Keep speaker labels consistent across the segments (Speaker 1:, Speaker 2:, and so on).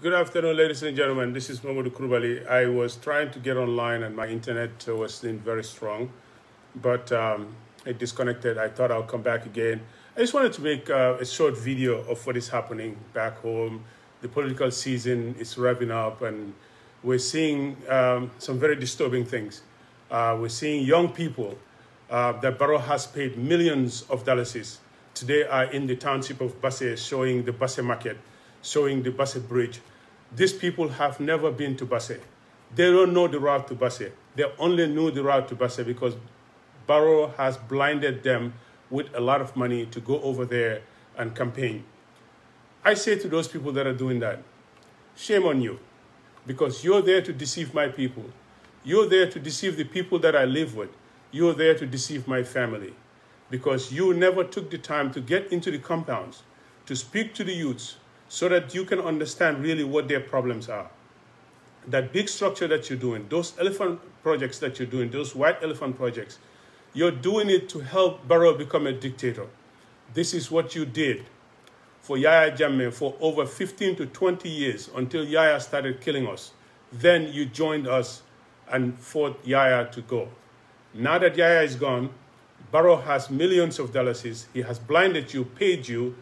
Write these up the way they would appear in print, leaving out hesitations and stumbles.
Speaker 1: Good afternoon, ladies and gentlemen. This is Mamadou Koulibaly. I was trying to get online and my internet wasn't very strong, but it disconnected. I thought I'll come back again. I just wanted to make a short video of what is happening back home. The political season is revving up and we're seeing some very disturbing things. We're seeing young people that Barrow has paid millions of dollars today are in the township of Basse, showing the Basse market, showing the Basse bridge. These people have never been to Basse. They don't know the route to Basse. They only knew the route to Basse because Barrow has blinded them with a lot of money to go over there and campaign. I say to those people that are doing that, shame on you, because you're there to deceive my people. You're there to deceive the people that I live with. You're there to deceive my family, because you never took the time to get into the compounds, to speak to the youths, so that you can understand really what their problems are. That big structure that you're doing, those elephant projects that you're doing, those white elephant projects, you're doing it to help Barrow become a dictator. This is what you did for Yahya Jammeh for over 15 to 20 years until Yahya started killing us. Then you joined us and fought Yahya to go. Now that Yahya is gone, Barrow has millions of dollars. He has blinded you, paid you.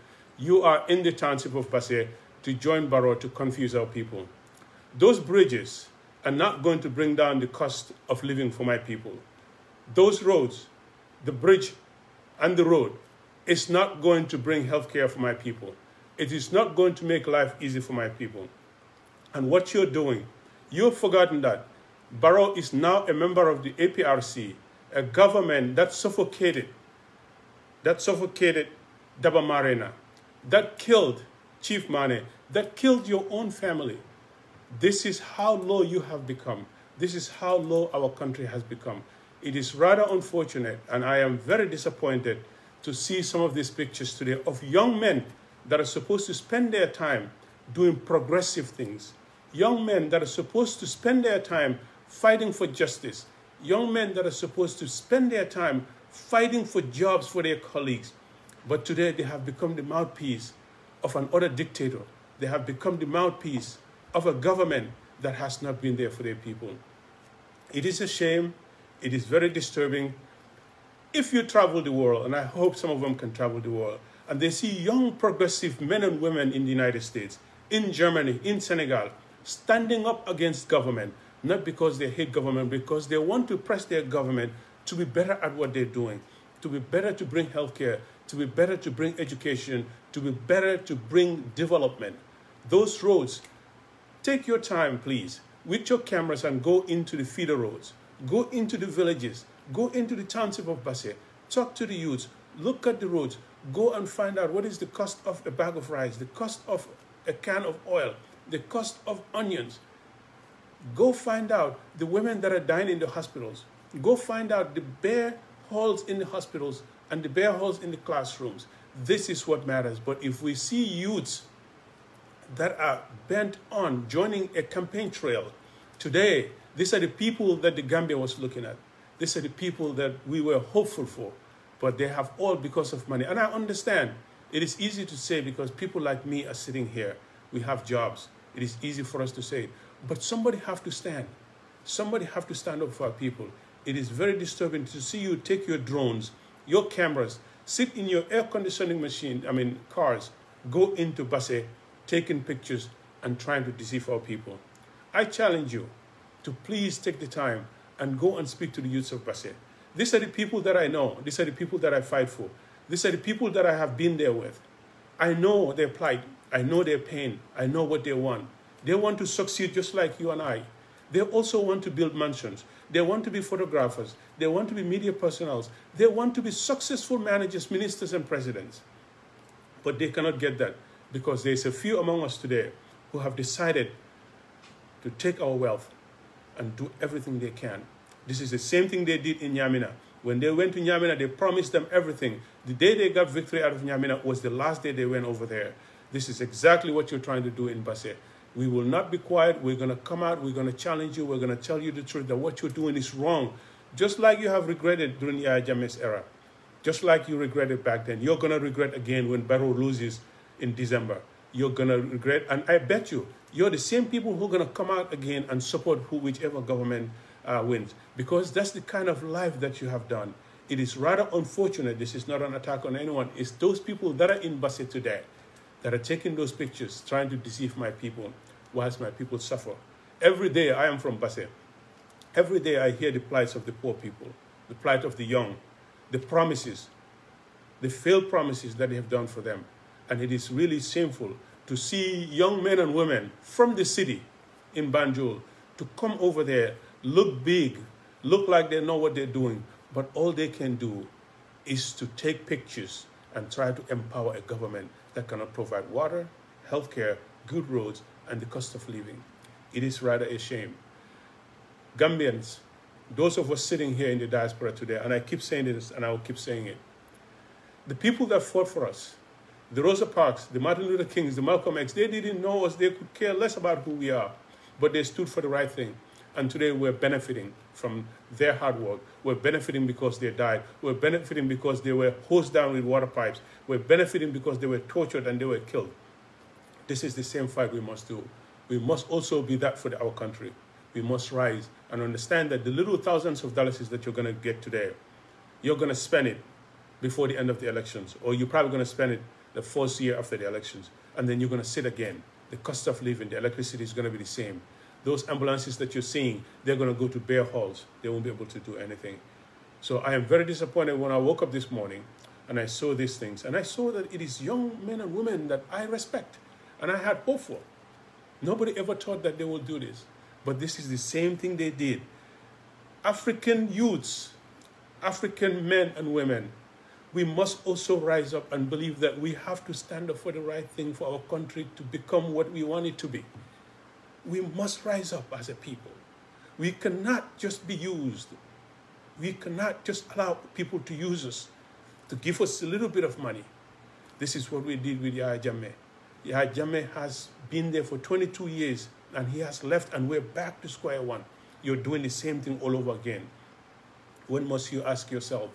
Speaker 1: You are in the township of Basse to join Barrow to confuse our people. Those bridges are not going to bring down the cost of living for my people. Those roads, the bridge and the road, is not going to bring health care for my people. It is not going to make life easy for my people. And what you're doing, you've forgotten that Barrow is now a member of the APRC, a government that suffocated Daba Marena, that killed Chief Mane, that killed your own family. This is how low you have become. This is how low our country has become. It is rather unfortunate, and I am very disappointed to see some of these pictures today of young men that are supposed to spend their time doing progressive things. Young men that are supposed to spend their time fighting for justice. Young men that are supposed to spend their time fighting for jobs for their colleagues. But today they have become the mouthpiece of another dictator. They have become the mouthpiece of a government that has not been there for their people. It is a shame. It is very disturbing. If you travel the world, and I hope some of them can travel the world, and they see young progressive men and women in the United States, in Germany, in Senegal, standing up against government, not because they hate government, because they want to press their government to be better at what they're doing, to be better to bring healthcare, to be better to bring education, to be better to bring development. Those roads, take your time, please, with your cameras and go into the feeder roads, go into the villages, go into the township of Basse, talk to the youths, look at the roads, go and find out what is the cost of a bag of rice, the cost of a can of oil, the cost of onions. Go find out the women that are dying in the hospitals. Go find out the bare holes in the hospitals and the bare holes in the classrooms. This is what matters. But if we see youths that are bent on joining a campaign trail today, these are the people that the Gambia was looking at. These are the people that we were hopeful for, but they have all because of money. And I understand. It is easy to say because people like me are sitting here. We have jobs. It is easy for us to say it. But somebody have to stand. Somebody have to stand up for our people. It is very disturbing to see you take your drones, your cameras, sit in your air conditioning cars, go into Basse, taking pictures and trying to deceive our people. I challenge you to please take the time and go and speak to the youths of Basse. These are the people that I know. These are the people that I fight for. These are the people that I have been there with. I know their plight. I know their pain. I know what they want. They want to succeed just like you and I. They also want to build mansions. They want to be photographers. They want to be media personnel. They want to be successful managers, ministers, and presidents. But they cannot get that because there's a few among us today who have decided to take our wealth and do everything they can. This is the same thing they did in Nyamina. When they went to Nyamina, they promised them everything. The day they got victory out of Nyamina was the last day they went over there. This is exactly what you're trying to do in Basse. We will not be quiet. We're going to come out. We're going to challenge you. We're going to tell you the truth that what you're doing is wrong. Just like you have regretted during Yahya Jammeh's era. Just like you regretted back then. You're going to regret again when Barrow loses in December. you're going to regret. And I bet you're the same people who are going to come out again and support whichever government wins. Because that's the kind of life that you have done. It is rather unfortunate. This is not an attack on anyone. It's those people that are in Basse today that are taking those pictures, trying to deceive my people, whilst my people suffer. Every day, I am from Basse. Every day I hear the plights of the poor people, the plight of the young, the promises, the failed promises that they have done for them. And it is really shameful to see young men and women from the city in Banjul to come over there, look big, look like they know what they're doing, but all they can do is to take pictures and try to empower a government that cannot provide water, healthcare, good roads, and the cost of living. It is rather a shame. Gambians, those of us sitting here in the diaspora today, and I keep saying this and I will keep saying it, the people that fought for us, the Rosa Parks, the Martin Luther Kings, the Malcolm X, they didn't know us, they could care less about who we are, but they stood for the right thing. And today we're benefiting from their hard work. We're benefiting because they died. We're benefiting because they were hosed down with water pipes. We're benefiting because they were tortured and they were killed. This is the same fight we must do. We must also be that for our country. We must rise and understand that the little thousands of dollars that you're going to get today, you're going to spend it before the end of the elections, or you're probably going to spend it the first year after the elections, and then you're going to sit again. The cost of living, the electricity is going to be the same. Those ambulances that you're seeing, they're going to go to bare halls. They won't be able to do anything. So I am very disappointed when I woke up this morning and I saw these things, and I saw that it is young men and women that I respect and I had hope for. Nobody ever thought that they would do this. But this is the same thing they did. African youths, African men and women, we must also rise up and believe that we have to stand up for the right thing for our country to become what we want it to be. We must rise up as a people. We cannot just be used. We cannot just allow people to use us, to give us a little bit of money. This is what we did with Yahya Jammeh. Yahya Jammeh has been there for 22 years, and he has left, and we're back to square one. You're doing the same thing all over again. When must you ask yourself,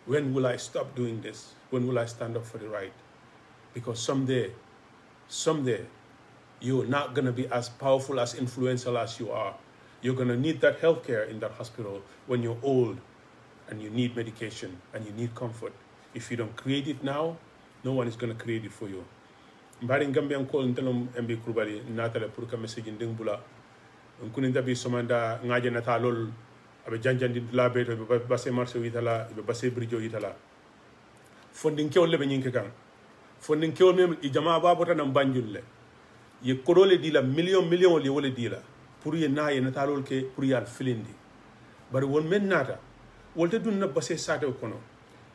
Speaker 1: when will I stop doing this? When will I stand up for the right? Because someday, you're not going to be as powerful, as influential as you are. You're going to need that healthcare in that hospital when you're old and you need medication and you need comfort. If you don't create it now, no one is going to create it for you. Mbari Gambian call ntelom MB Kurubali natale pour que message nding bula nkuni ndabi somanda ngaje natalol abe janjandi la beto be basse marché witala be basse brijo witala fondin kewle be nyinke kan fondin kew mem I jama babota nam banjulle ye kodole di la million le wole di la pour ye na ye natalol ke pour yal filindi bari won men nata wolte dun na basse sate kono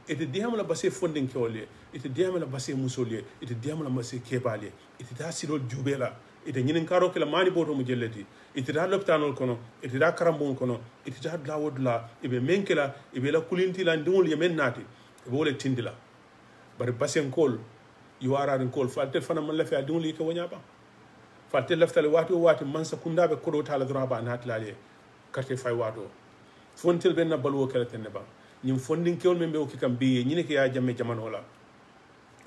Speaker 1: ite diamala basse fondin kewle ite diamala basse musolie ite diamala basse kebale ite da sirol jubela ite nyinin karo kala mani boto mu jelleti ite da loptanol kono ite da karambon kono ite da lawodla ibe menkela ibe la kulinti la ndungol ye men nati ibe wole tindila bari basse kol you are an kol falte fana man la fa dungli ke wonya ba falte laftale wati mansa kundabe kodo tala draba natlale karte fay wato fontel ben na balwo kala tenne ba ñim fondin kewol men be o kikam bi ñine ke ya jamme jamano la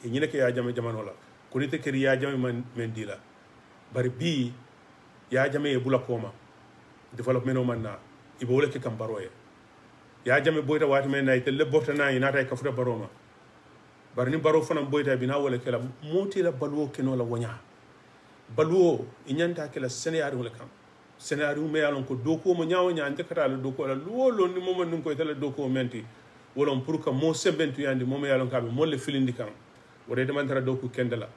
Speaker 1: e ñine ke ya jamme jamano la ko nite keri ya jamme men dila bari bi ya jamme e bula koma development o manna ibo wala ke kam baroye ya jamme boyta wati men nay telle bortana ina tay ka futa baroma bari ni baro fana boyta bina wala kala moti la balwo keno la wonya balwo inyanta kala seneyaru wala kam scénario me alon ko doko mo nyaawo nyaande kata la doko la lolo ni momo nun ko tala doko menti wolon pour que mo sebentu yandi momo yalon kabe mo le filindi kan wore de mantara doko kendala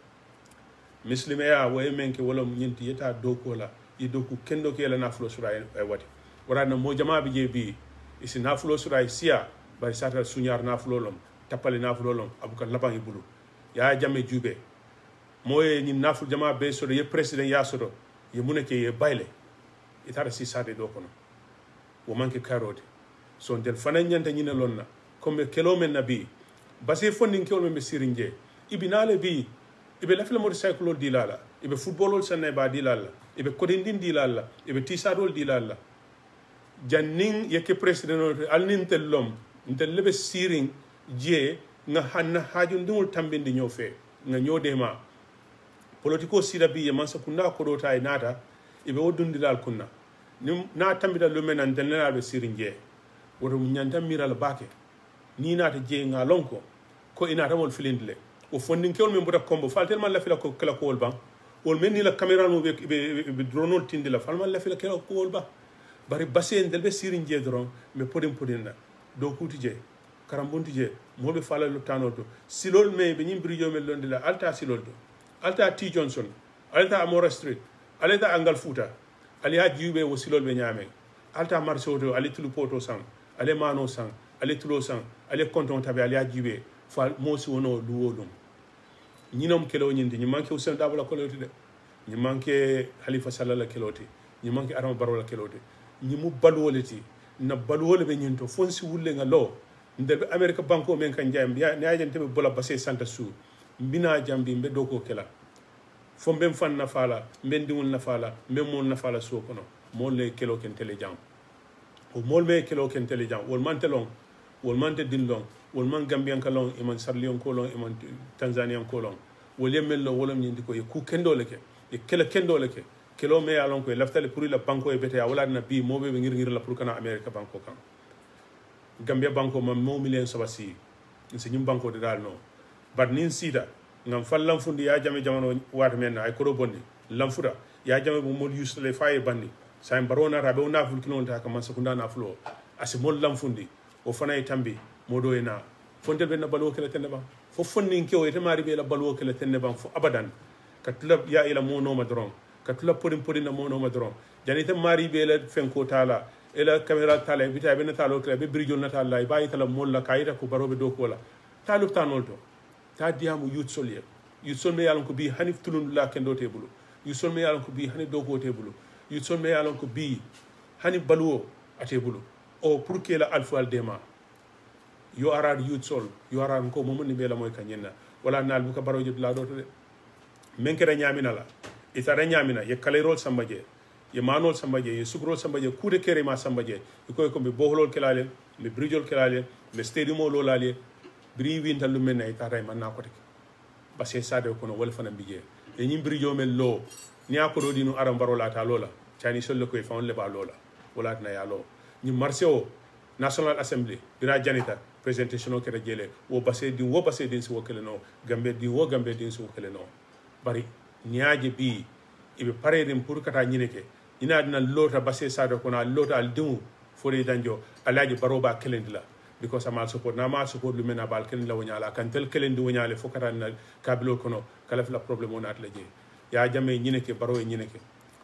Speaker 1: muslime ya way menke wolon nyinti yeta doko la yi doko kendo ke la nafulo sura ay wati wara na mo jama bi je bi isi nafulo sura sia bari sata sunyar nafulo lom tapale nafulo lom abuka laban yi bulu ya jamme jube moye ni nafulo jama be so ye president ya soto ye muneke ye bayle itara si sade do kono wo manke karode so del fanan nyanta nyina lonna comme kelomen nabi basi fondin kelmen be sirinje ibinale bi ibe lafila motorcycle di lala ibe football sanne ba di lala ibe kodindin di lala ibe tisadol di lala janning yake president alnin tellom ntel lebe siring je nga hanna hajun dum tambindi nyofe nga nyodema politiko sida bi man sa kunda ko do tay nata ibe wodundilal kunna ni na tambita lumenan denna be sirinje woto nyanta miral bake ni nata je nga lonko ko ina tamol filindile o fondin kewol men buta kombo faltel man la fila ko kala ko wol ban wol men ni la camera no be dronol tindila fal man la fila kala ko wol ba bari basen del be sirinje dron me podin na do kuti je karambunti je mobe fala lo tanoto silol me be nyim brijo mel londila alta silol do alta T Johnson alta Amora Street alta Angal Futa ali ha jiube wo silol be nyame alta marsoto ali tulu poto sang ale mano sang ale tulo sang ale konton tabe ali ha jiube fa mosi wono luwolum ñinom kelo ñindi ñi manke Ousmane Dabala koloti de ñi manke Halifa Sallah keloti ñi manke Adama Barrow la keloti ñi mu balwoleti na balwole be ñinto fonsi wulle nga lo ndebe America banko men kan jam ya ne ajante be bola basse santa su mbina jambi mbe doko kela fo mbem fan na fala mben diwul na fala mbem mon na fala so kono mol le kelo ken intelligent o mol me kelo ken intelligent wol man telon wol man te din long wol man gambian ka long e man sarlion ko long e man tanzanian ko long wol yemel lo wolom ñindi ko e ku kendo leke e kela kendo leke kelo me alon ko e laftale pour la banko e bete ya wala na bi mobe be ngir la pour kana America banko kan Gambia banko mam mo million sabasi ci ñum banko de dal no bad nin sida ngam fallam fundi ya jame jamano wat men ay koro bonni lamfuda ya jame mo mod yusle faye bandi say barona rabe o naful kinon ta kam sakunda nafulo asi mol lamfundi o fanay tambi modo ena fonde be na balwo kala tenne ba fo fonni nkew e tamari be la balwo kala tenne ba fo abadan katulab ya ila mono madron katulab podin na mono madron jani tam mari be la fenko tala ela camera tala bita be na talo kala be brijol na tala bayi tala molla kayita ko barobe do ko la talub tanolto ta diamu youth sol me yalon ko bi hanif tulun la kendo tebulu youth sol me yalon ko bi hanif do ko tebulu youth sol me yalon ko bi hanif balwo atebulu o pour que la alfa dema yo arad youth sol yo arad ko momoni be la moy kanyenna wala nal bu ka baro jid la do to de men kera nyamina la itara nyamina ye kalerol sambaje ye manol sambaje ye sugrol sambaje kude kere ma sambaje ko ko be bohlol kelale be brijol kelale be stadium lo lale bri winta lu men ay taray man na ko tek basse sade ko no wol fana bije e nyim brijo mel lo ni akoro dinu aram barola ta lola chani sol ko e fon le ba lola wala na ya lo ni marché o National Assembly bira janita presentation o kera jele wo basse din si wo kele no gambe din si wo kele no bari niaje bi ibe pare dem pour kata nyineke ina dina lota basse sade ko na lota al dimu fori danjo alaji baroba kelendila because amal support na ma support lu mena bal ken la wonyala kan tel kelendi wonyale fokata na kabilo kono kala fi la problème on at la je ya jame nyineke baro nyineke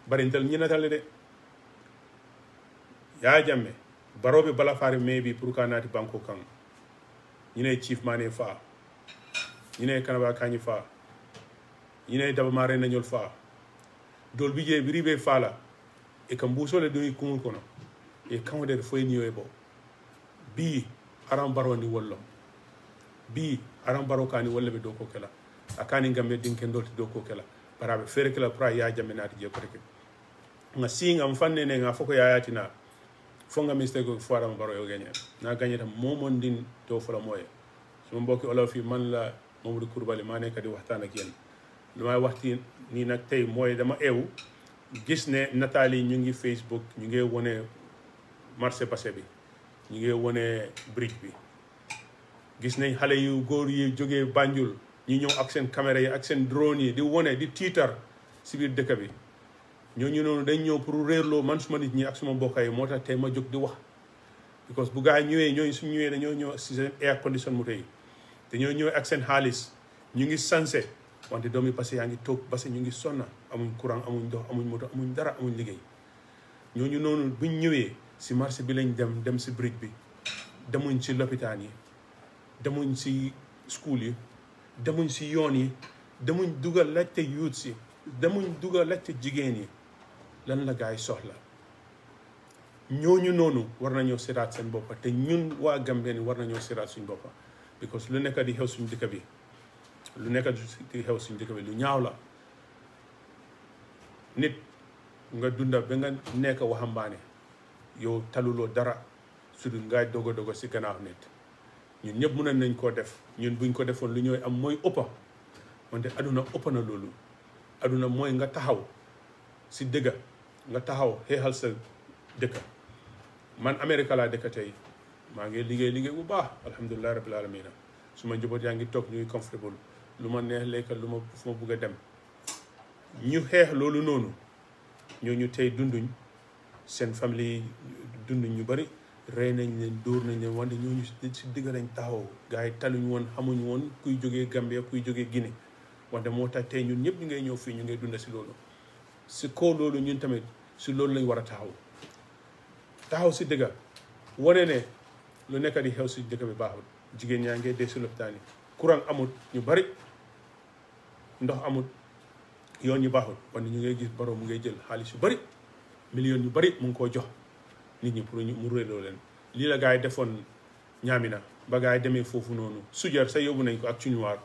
Speaker 1: bari tel nyinatal de ya jame barobe bala fare maybe pour kanati banko kan ñine chief mané fa ñine kanaba kañi fa ñine daba mare nañol fa dol bije biribe fala e kam busole do kumul kono e kamode foy niyo e bo bi aram baro ni wollo bi aram baro kani wolle be do ko kala akani ngambe dinken dolti do ko kala barabe fere kala pra ya jamme nati je ko rek nga singa mfanne ne nga foko ya yatina fonga mistake ko fo aram baro yo gagné na gagné tam momon din to fala moye so mbokki olof yi man la Mamadou Coulibaly ma nekk di waxtaan ak yéen lu may waxti ni nag tey mooy dama eewu gis ne nataal yi ñu ngi Facebook ñu ngi wone marché passé bi ñu ngi wone bridge bi gis nañ xale yu góor yi jógee Banjul ñu ñëw ak seen caméra yi ak seen drone yi di wone di tiitar si biir dëkk bi ñooñu noonu dañ ñëw pour réerloo man suma nit ñi ak suma mbokk yi moo tax tey ma jóg di wax because bu gaa ñëwee ñooñu suñu ñëwee dañoo ñëw si seen air condition moto yi dañoo ñëwee ak seen xaalis ñu ngi sanse wante doomi passé yaa ngi toog parce que ñu ngi sonna amuñ courant amuñ ndox amuñ moto amuñ dara amuñ liggéey ñooñu noonu buñ ñëwee si marché bi lañ dem si bridge bi demuñ si lopitaan yi demuñ si school yi demuñ si yoon yi demuñ dugal laajte youth si demuñ dugal laajte jigéen yi lan la gaay soxla ñooñu noonu war nañoo siraat seen boppa te ñun waa Gambie ni war nañoo siraat suñ boppa because lu nekk di xew suñ dëkk bi lu ñaaw la nit nga dunda ba nga nekk waxambaane yow taluloo dara su dul ngay dogo si gannaaw nit ñun ñëpp mën nañ koo def ñun buñ ko defoon lu ñooy am mooy ëppa wante aduna ëppa na loolu aduna mooy nga taxaw si dëgga nga taxaw xeexal sa dëkka man Amérique laa dëkka tey maa ngi liggéey bu baax alhamdulilah rabbil alamina su ma njaboot yaa ngi toog ñuy comfortable lu ma neex lekka lu ma fu ma bugg a dem ñu xeex loolu noonu ñooñu tey dunduñ seen famille yi dunduñ ñu bari rey nañ leen dóor nañ leen wante ñooñu si digg lañ taxaw gars yi taluñ woon xamuñ woon kuy jógee Gambia kuy jógee Guinée wante moo tax tey ñun ñëpp ñu ngay ñëw fii ñu ngay dunda si loolu si kaw loolu ñun tamit si loolu lañ war a taxaw si dëgga wane ne lu nekk di xew si dëkk bi baaxul jigéen ñaa ngee dee si lopitaan yi courant amut ñu bari ndox amut yoon ñu baaxul wante ñu ngay gis Barrow mu ngay jël xaalis yu bari millions yu bari mu ngi koo jox nit ñi pour mu réeloo leen lii la gars yi defoon ñaamina ba gars yi demee foofu noonu sujar sa yóbbu nañ ko ak cuñuwaar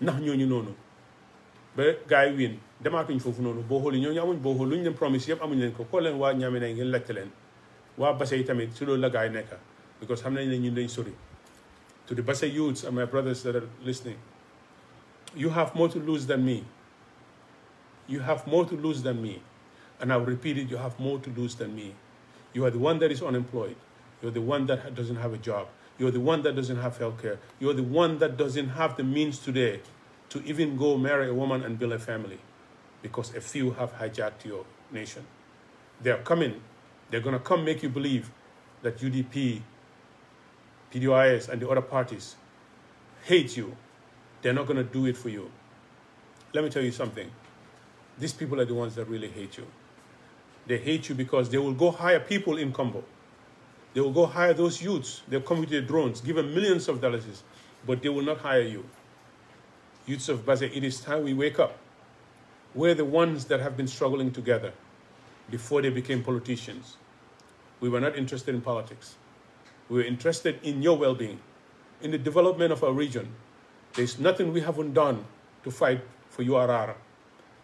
Speaker 1: ndax ñooñu noonu ba gars yi wiin demaatuñ foofu noonu boo xooli ñooñu amuñ boo xool lu ñu leen promise yëpp amuñ leen ko koo leen waa ñaamina yi ngeen laajte leen waa Basse yi tamit si loolu la gars yi nekka because xam nañ ne ñun dañ sori to the Basse youths and my brothers that are listening, you have more to lose than me. You have more to lose than me. And I'll repeat it, you have more to lose than me. You are the one that is unemployed. You're the one that doesn't have a job. You're the one that doesn't have health care. You're the one that doesn't have the means today to even go marry a woman and build a family because a few have hijacked your nation. They're coming. They're going to come make you believe that UDP, PDOIS, and the other parties hate you. They're not going to do it for you. Let me tell you something. These people are the ones that really hate you. They hate you because they will go hire people in Combo. They will go hire those youths. They'll come with their drones, give them millions of dollars, but they will not hire you. Youths of Basse, it is time we wake up. We're the ones that have been struggling together before they became politicians. We were not interested in politics. We were interested in your well-being, in the development of our region. There's nothing we haven't done to fight for URR.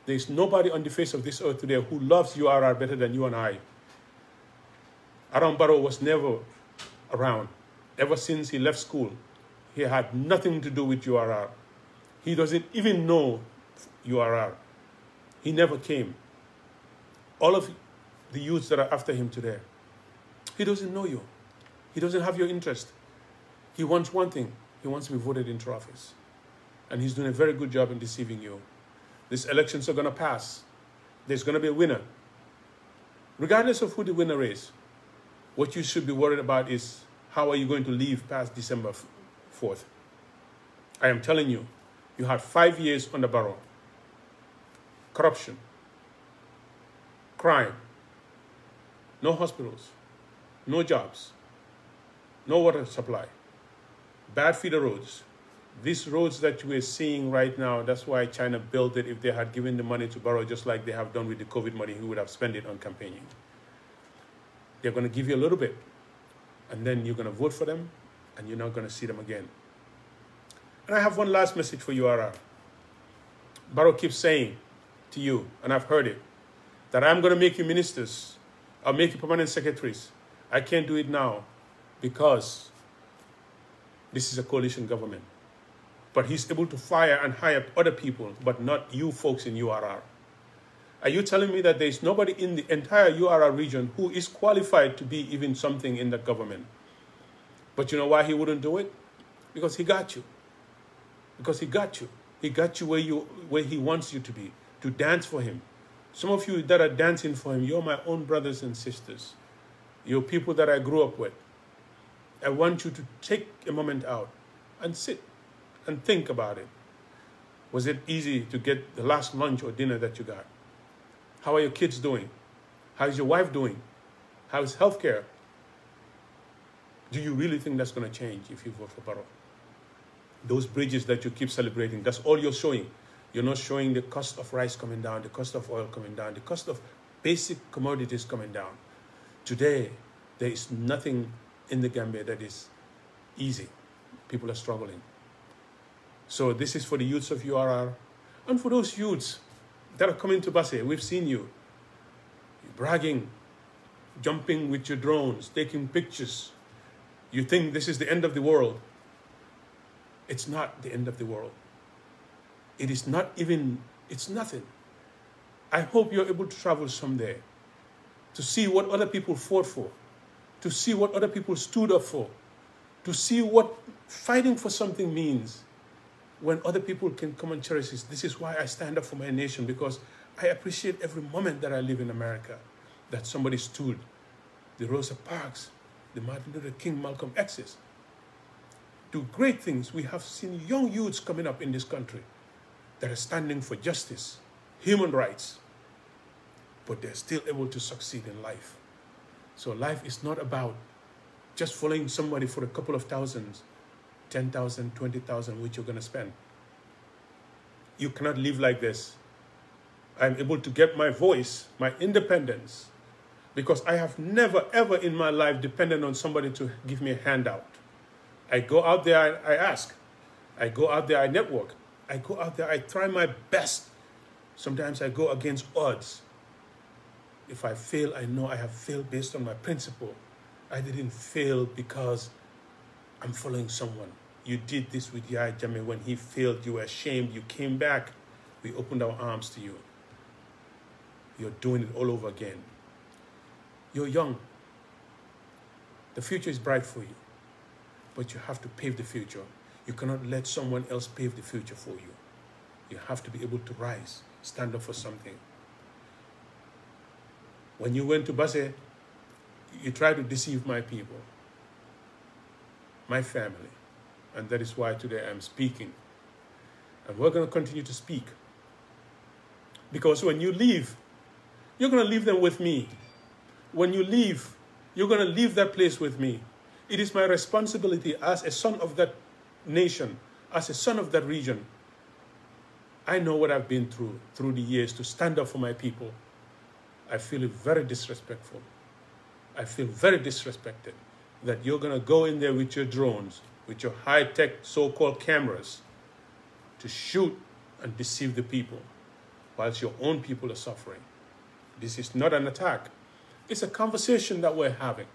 Speaker 1: There's nobody on the face of this earth today who loves URR better than you and I. Aaron Barrow was never around. Ever since he left school, he had nothing to do with URR. He doesn't even know URR. He never came. All of the youths that are after him today, he doesn't know you. He doesn't have your interest. He wants one thing. He wants to be voted into office. And he's doing a very good job in deceiving you. These elections are going to pass. There's going to be a winner. Regardless of who the winner is, what you should be worried about is how are you going to live past December 4th? I am telling you, you had 5 years under Barrow. Corruption, crime, no hospitals, no jobs, no water supply, bad feeder roads. These roads that we're seeing right now, that's why China built it. If they had given the money to Barrow, just like they have done with the COVID money, he would have spent it on campaigning. They're going to give you a little bit, and then you're going to vote for them, and you're not going to see them again. And I have one last message for you, RR. Barrow keeps saying to you, and I've heard it, that I'm going to make you ministers. I'll make you permanent secretaries. I can't do it now because this is a coalition government. But he's able to fire and hire other people, but not you folks in URR. Are you telling me that there's nobody in the entire URR region who is qualified to be even something in that government? But you know why he wouldn't do it? Because he got you. Because he got you. He got you where he wants you to be, to dance for him. Some of you that are dancing for him, you're my own brothers and sisters. You're people that I grew up with. I want you to take a moment out and sit and think about it. Was it easy to get the last lunch or dinner that you got? How are your kids doing? How is your wife doing? How is healthcare? Do you really think that's going to change if you vote for Barrow? Those bridges that you keep celebrating, that's all you're showing. You're not showing the cost of rice coming down, the cost of oil coming down, the cost of basic commodities coming down. Today, there is nothing in the Gambia that is easy. People are struggling. So this is for the youths of URR and for those youths that are coming to Basse. We've seen you bragging, jumping with your drones, taking pictures. You think this is the end of the world. It's not the end of the world. It is not even It's nothing. I hope you're able to travel someday to see what other people fought for, to see what other people stood up for, to see what fighting for something means when other people can come and cherish this. This is why I stand up for my nation, because I appreciate every moment that I live in America, that somebody stood. The Rosa Parks, the Martin Luther King, Malcolm X's, do great things. We have seen young youths coming up in this country that are standing for justice, human rights, but they're still able to succeed in life. So life is not about just following somebody for a couple of thousands, 10,000, 20,000, which you're going to spend. You cannot live like this. I'm able to get my voice, my independence, because I have never, ever in my life depended on somebody to give me a handout. I go out there, I ask. I go out there, I network. I go out there, I try my best. Sometimes I go against odds. If I fail, I know I have failed based on my principle. I didn't fail because I'm following someone. You did this with Yahya Jammeh. When he failed, you were ashamed. You came back. We opened our arms to you. You're doing it all over again. You're young. The future is bright for you. But you have to pave the future. You cannot let someone else pave the future for you. You have to be able to rise, stand up for something. When you went to Basse, you tried to deceive my people, my family. And that is why today I'm speaking. And we're going to continue to speak. Because when you leave, you're going to leave them with me. When you leave, you're going to leave that place with me. It is my responsibility as a son of that nation, as a son of that region. I know what I've been through the years to stand up for my people. I feel very disrespectful. I feel very disrespected that you're going to go in there with your drones, with your high-tech so-called cameras to shoot and deceive the people whilst your own people are suffering. This is not an attack. It's a conversation that we're having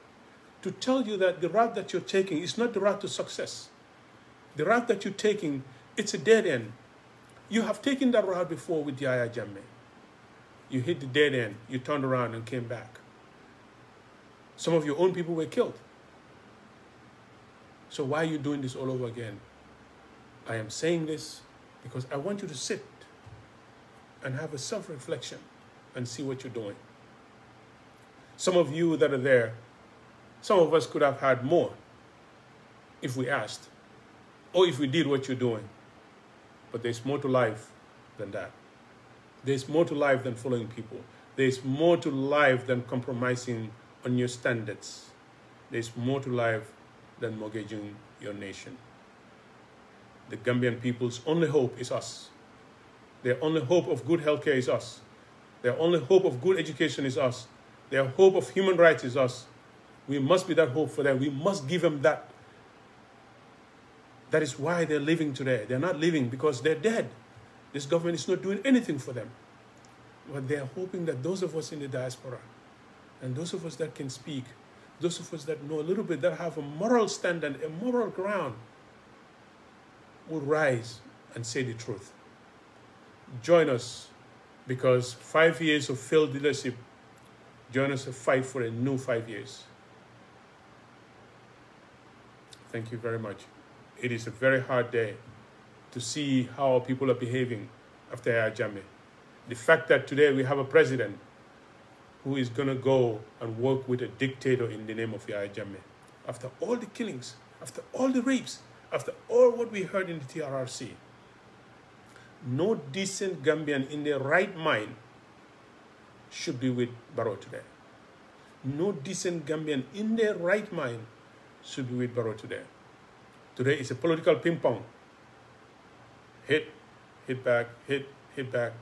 Speaker 1: to tell you that the route that you're taking is not the route to success. The route that you're taking, it's a dead end. You have taken that route before with Yahya Jammeh. You hit the dead end, you turned around and came back. Some of your own people were killed. So why are you doing this all over again? I am saying this because I want you to sit and have a self-reflection and see what you're doing. Some of you that are there, some of us could have had more if we asked, or if we did what you're doing. But there's more to life than that. There's more to life than following people. There's more to life than compromising on your standards. There's more to life than mortgaging your nation. The Gambian people's only hope is us. Their only hope of good healthcare is us. Their only hope of good education is us. Their hope of human rights is us. We must be that hope for them. We must give them that. That is why they're living today. They're not living because they're dead. This government is not doing anything for them. But they are hoping that those of us in the diaspora, and those of us that can speak, those of us that know a little bit, that have a moral standard, a moral ground, will rise and say the truth. Join us, because 5 years of failed leadership, join us to fight for a new 5 years. Thank you very much. It is a very hard day to see how people are behaving after Yahya Jammeh. The fact that today we have a president who is going to go and work with a dictator in the name of Yahya Jammeh. After all the killings, after all the rapes, after all what we heard in the TRRC, no decent Gambian in their right mind should be with Barrow today. No decent Gambian in their right mind should be with Barrow today. Today is a political ping pong. Hit back, hit back.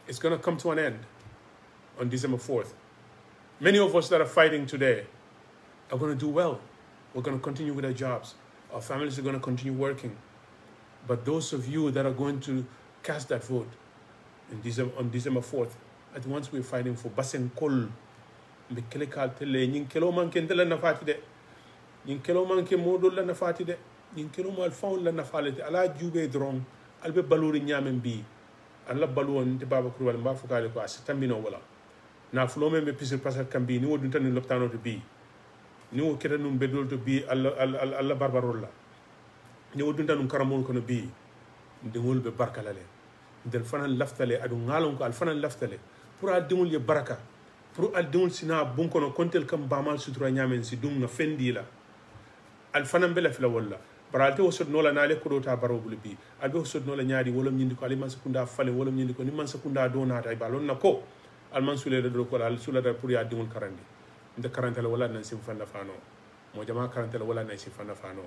Speaker 1: It's going to come to an end on December 4th. Many of us that are fighting today are going to do well. We're going to continue with our jobs. Our families are going to continue working. But those of you that are going to cast that vote on December 4th, at once we're fighting for Basen Kol. Mbekele kaltele, nyinkelo manke ndela nafati de. Nyinkelo manke modol la nafati de. Nyinkelo mal faun la nafalete. Ala jube drong. Albe baluri nyamen bi. alla balu on te baba kurwal mba fukale ko asitambino wala na fulo men be pisir pasal kambi ni wodun tan loptano to bi ni wo keta num bedol to bi alla barbarolla ni wodun tan karamol ko no bi ndingol be barkalale den fanan laftale adu ngalon ko al fanan laftale pour al dingol ye baraka pour al dingol sina bun kono kontel kam bamal sutura nyamen si dum na fendi la al fanan bela fila walla baralte wo sod nola nale ko dota baro bul bi al be sod nola nyaadi wolom nyindi ko ali man sakunda fale wolom nyindi ko ni man sakunda do nata ay balon nako al man sule do ko al sula da pour ya dingol karandi nde karantela wala nan sim fanna fano mo jama karantela wala nan sim fanna fano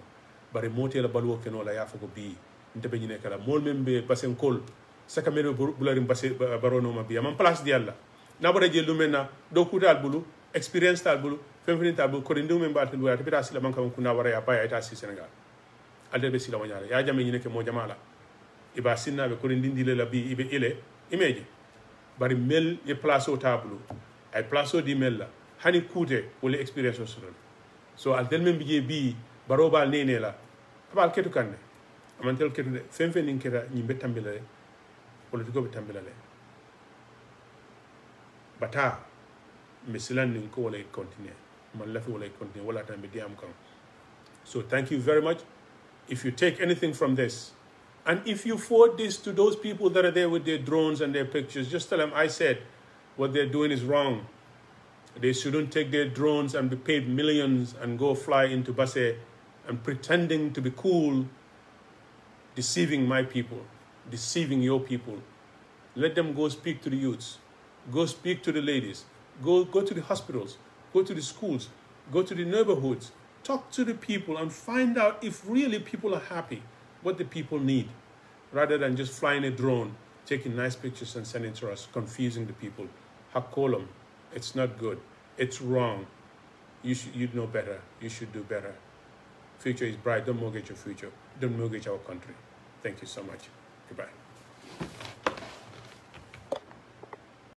Speaker 1: bari motela balwo ke nola ya fako bi nte be nyine kala mol membe basen kol saka mero bularim basse barono ma bi man place di alla na bada je lumena do kutal bulu experience tal bulu femfini tal bulu ko ndi men batel wala bita sila man kam kuna wara ya baya ita si Senegal alde be sila wanyala ya jame nyine ke mo jamala iba sinna be ko ndi le la bi ibe ile imeji bari mel e place au table ay place au di mel la hani kute wala experience o so al del men bi bi baroba nene la abal ketu kanne amantel ketu de femfeni keta nyimbe tambile politiko be tambile bata misilan nin ko wala continue man lafi wala continue wala tambe diam kan. So thank you very much. If you take anything from this, and if you forward this to those people that are there with their drones and their pictures, just tell them I said what they're doing is wrong. They shouldn't take their drones and be paid millions and go fly into Basse and pretending to be cool, deceiving my people, deceiving your people. Let them go speak to the youths. Go speak to the ladies. Go to the hospitals. Go to the schools. Go to the neighborhoods. Talk to the people and find out if really people are happy, what the people need, rather than just flying a drone, taking nice pictures and sending to us, confusing the people. Hakolum, it's not good. It's wrong. You know better. You should do better. Future is bright. Don't mortgage your future. Don't mortgage our country. Thank you so much. Goodbye.